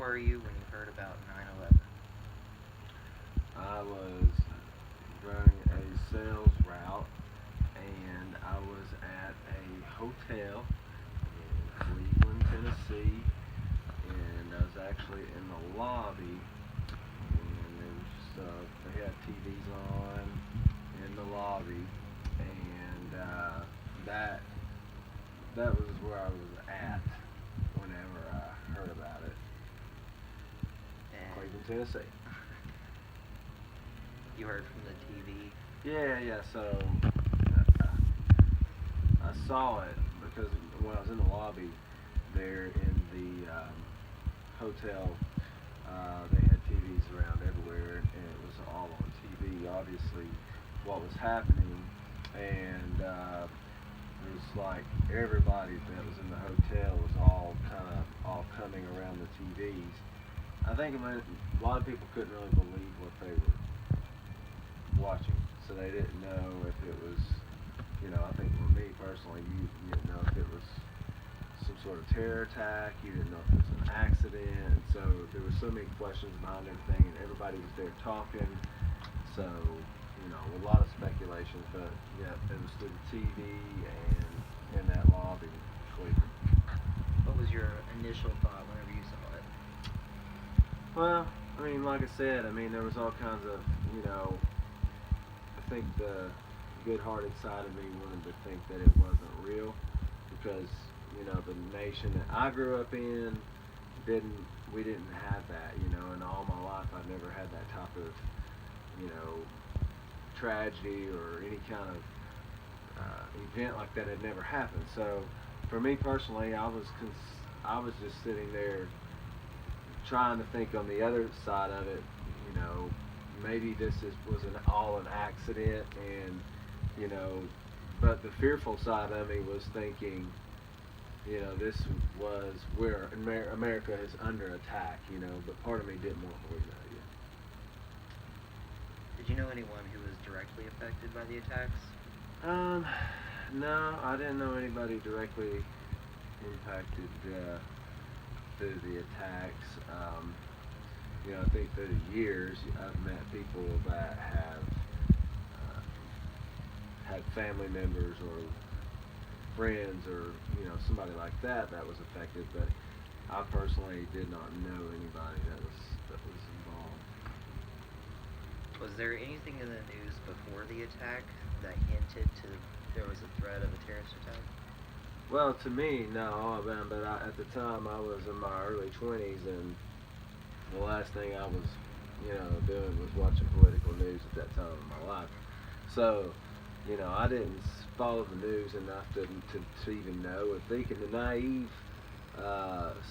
were you when you heard about 9/11? I was running a sales route and I was at a hotel in Cleveland, Tennessee, and I was actually in the lobby, and there was just they had TVs on in the lobby, and that that was where I was at whenever I heard about it. And Cleveland, Tennessee. you heard from the TV. Yeah. So I saw it because when I was in the lobby there in the hotel, they had TVs around everywhere, and it was all on TV. Obviously, what was happening, and it was like everybody that was in the hotel was all kind of all coming around the TVs. I think a lot of people couldn't really believe what they were watching, so they didn't know if it was, I think for me personally, you didn't know if it was some sort of terror attack, you didn't know if it was an accident, and so there were so many questions behind everything, and everybody was there talking, so, a lot of speculation, but yeah, it was through the TV and in that lobby, Cleveland. What was your initial thought whenever you saw it? Well, I mean, like I said, there was all kinds of, I think the good-hearted side of me wanted to think that it wasn't real because the nation that I grew up in didn't we didn't have that, and all my life I've never had that type of you know tragedy or any kind of event like that had never happened. So for me personally, I was just sitting there trying to think on the other side of it, you know, maybe was all an accident, and you know, but the fearful side of me was thinking, this was where America is under attack, but part of me didn't want to believe that yet. Did you know anyone who was directly affected by the attacks? Um, no, I didn't know anybody directly impacted through the attacks. I think through the years I've met people that have had family members or friends or somebody like that was affected, but I personally did not know anybody that was involved. Was there anything in the news before the attack that hinted to there was a threat of a terrorist attack? Well, to me, no, but at the time I was in my early 20s, and the last thing I was, doing was watching political news at that time in my life. So, I didn't follow the news enough to even know. And thinking the naive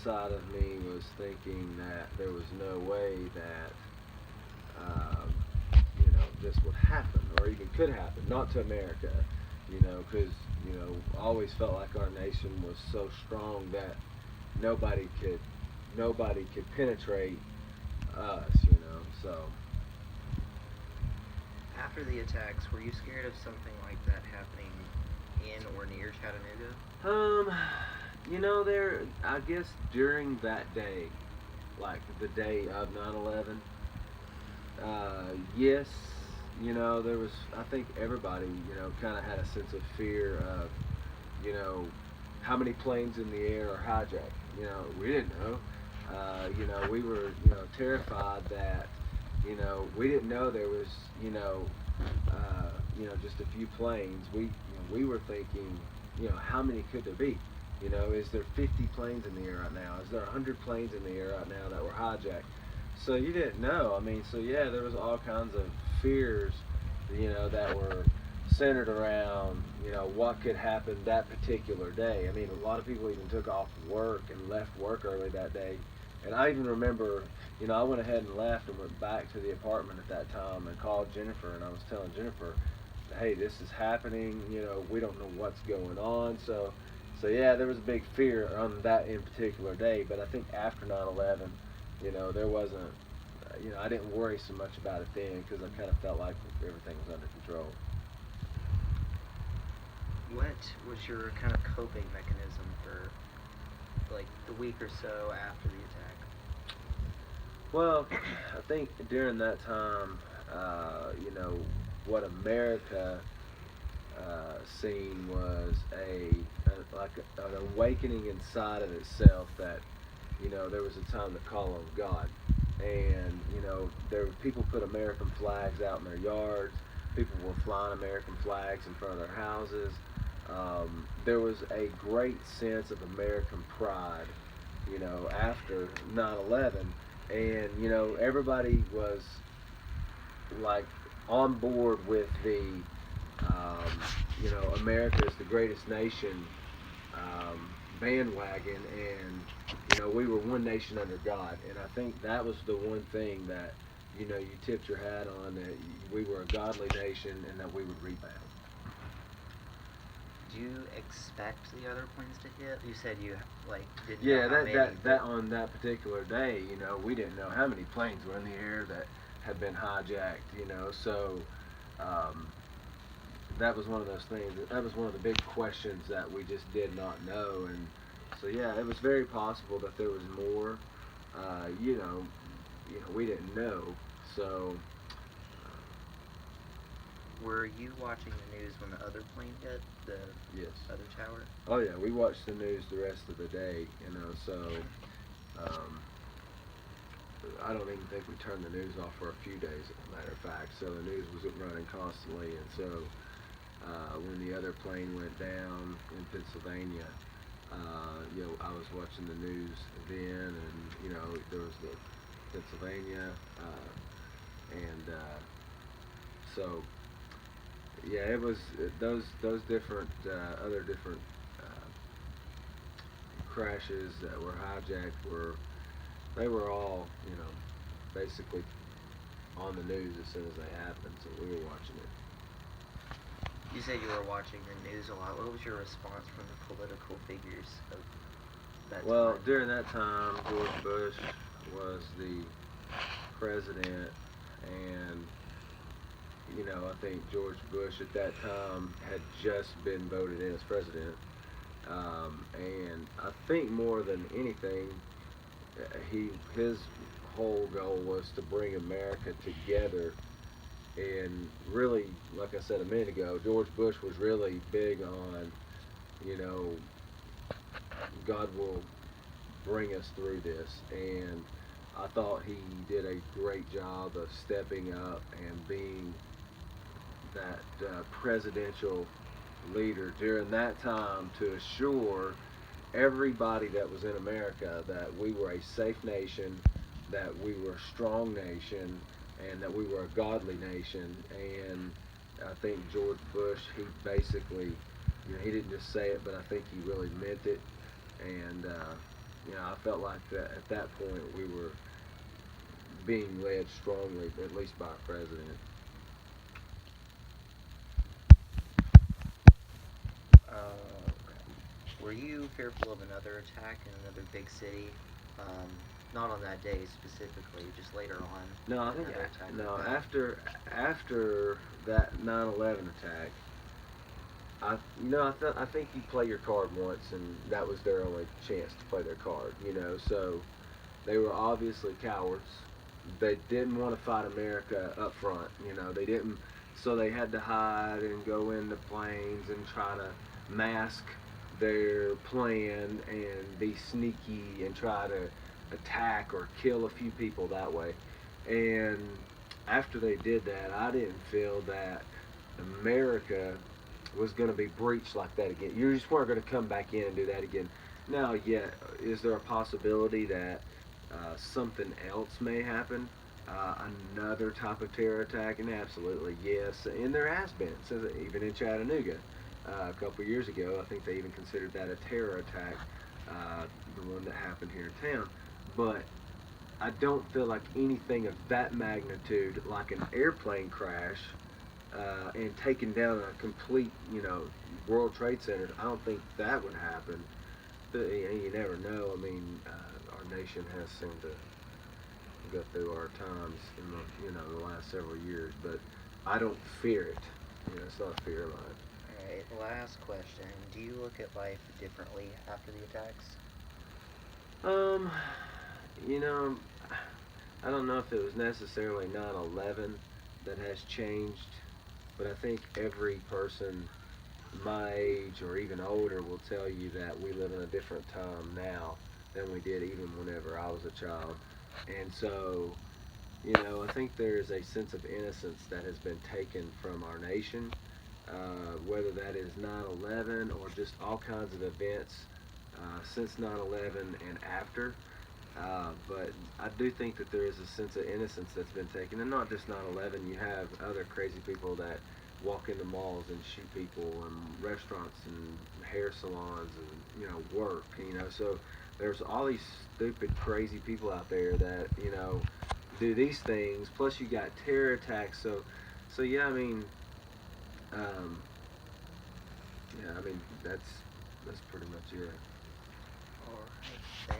side of me was thinking that there was no way that, um, this would happen or even could happen. Not to America, because, I always felt like our nation was so strong that nobody could nobody could penetrate us, so. After the attacks, were you scared of something like that happening in or near Chattanooga? Um, I guess during that day, like the day of 9/11, yes, there was, I think everybody, kind of had a sense of fear of, you know, how many planes in the air are hijacked. We didn't know. We were, terrified that, we didn't know there was, just a few planes. We were thinking, how many could there be? Is there 50 planes in the air right now? Is there 100 planes in the air right now that were hijacked? So you didn't know. So yeah, there was all kinds of fears, that were centered around, what could happen that particular day. A lot of people even took off work and left work early that day. And I even remember, I went ahead and left and went back to the apartment at that time and called Jennifer, and I was telling Jennifer, hey, this is happening, we don't know what's going on. So yeah, there was a big fear on that in particular day, but I think after 9/11, there wasn't, I didn't worry so much about it then because I kind of felt like everything was under control. What was your kind of coping mechanism for like the week or so after the attack? Well, I think during that time, you know, what America seen was an awakening inside of itself that, you know, there was a time to call on God. And, you know, there people put American flags out in their yards. People were flying American flags in front of their houses. There was a great sense of American pride, you know, after 9/11, and you know everybody was like on board with the, um, you know, America is the greatest nation bandwagon, and you know we were one nation under God, and I think that was the one thing that, you know, you tipped your hat on, that we were a godly nation and that we would rebound. Do you expect the other planes to hit? You said you like didn't know Yeah, how that many. that on that particular day, you know, we didn't know how many planes were in the air that had been hijacked, you know, so um, that was one of those things. That was one of the big questions that we just did not know, and so yeah, it was very possible that there was more. You know, we didn't know, so Were you watching the news when the other plane hit the yes. other tower? Oh yeah, we watched the news the rest of the day, you know, so um, I don't even think we turned the news off for a few days, as a matter of fact. So the news was running constantly, and so when the other plane went down in Pennsylvania, you know, I was watching the news then, and you know, there was the Pennsylvania, and so yeah, it was those different other different uh, crashes that were hijacked were they were all, you know, basically on the news as soon as they happened, so we were watching it. You said you were watching the news a lot. What was your response from the political figures of that Well, time? during that time, George Bush was the president, and you know, I think George Bush at that time had just been voted in as president, and I think more than anything, his whole goal was to bring America together. And really, like I said a minute ago, George Bush was really big on, you know, God will bring us through this. And I thought he did a great job of stepping up and being that presidential leader during that time to assure everybody that was in America that we were a safe nation, that we were a strong nation, and that we were a godly nation. And I think George Bush, he basically, you know, he didn't just say it, but I think he really meant it. And you know, I felt like that at that point we were being led strongly, at least by our president. Okay. Were you fearful of another attack in another big city? Um, Not on that day specifically, just later on. No, I think Another attack no, like that. after that 9/11 attack, I think you play your card once, and that was their only chance to play their card. You know, so they were obviously cowards. They didn't want to fight America up front. You know, they didn't, so they had to hide and go into planes and try to mask their plan and be sneaky and try to attack or kill a few people that way. And after they did that, I didn't feel that America was going to be breached like that again. You just weren't going to come back in and do that again. Now, yeah, is there a possibility that something else may happen? Another type of terror attack? And absolutely, yes. And there has been, since even in Chattanooga a couple of years ago. I think they even considered that a terror attack, the one that happened here in town. But I don't feel like anything of that magnitude, like an airplane crash and taking down a complete, you know, World Trade Center. I don't think that would happen. But you never know. I mean, our nation has seemed to go through our times in the, you know, the last several years, but I don't fear it. You know, it's not a fear of mine. Alright, last question. Do you look at life differently after the attacks? Um, you know, I don't know if it was necessarily 9/11 that has changed, but I think every person my age or even older will tell you that we live in a different time now than we did even whenever I was a child. And so, I think there's a sense of innocence that has been taken from our nation, whether that is 9/11 or just all kinds of events since 9/11 and after. But I do think that there is a sense of innocence that's been taken, and not just 9/11. You have other crazy people that walk into malls and shoot people, and restaurants and hair salons, and work. So there's all these stupid, crazy people out there that do these things. Plus, you got terror attacks. So yeah, um, yeah, that's pretty much it. Alright,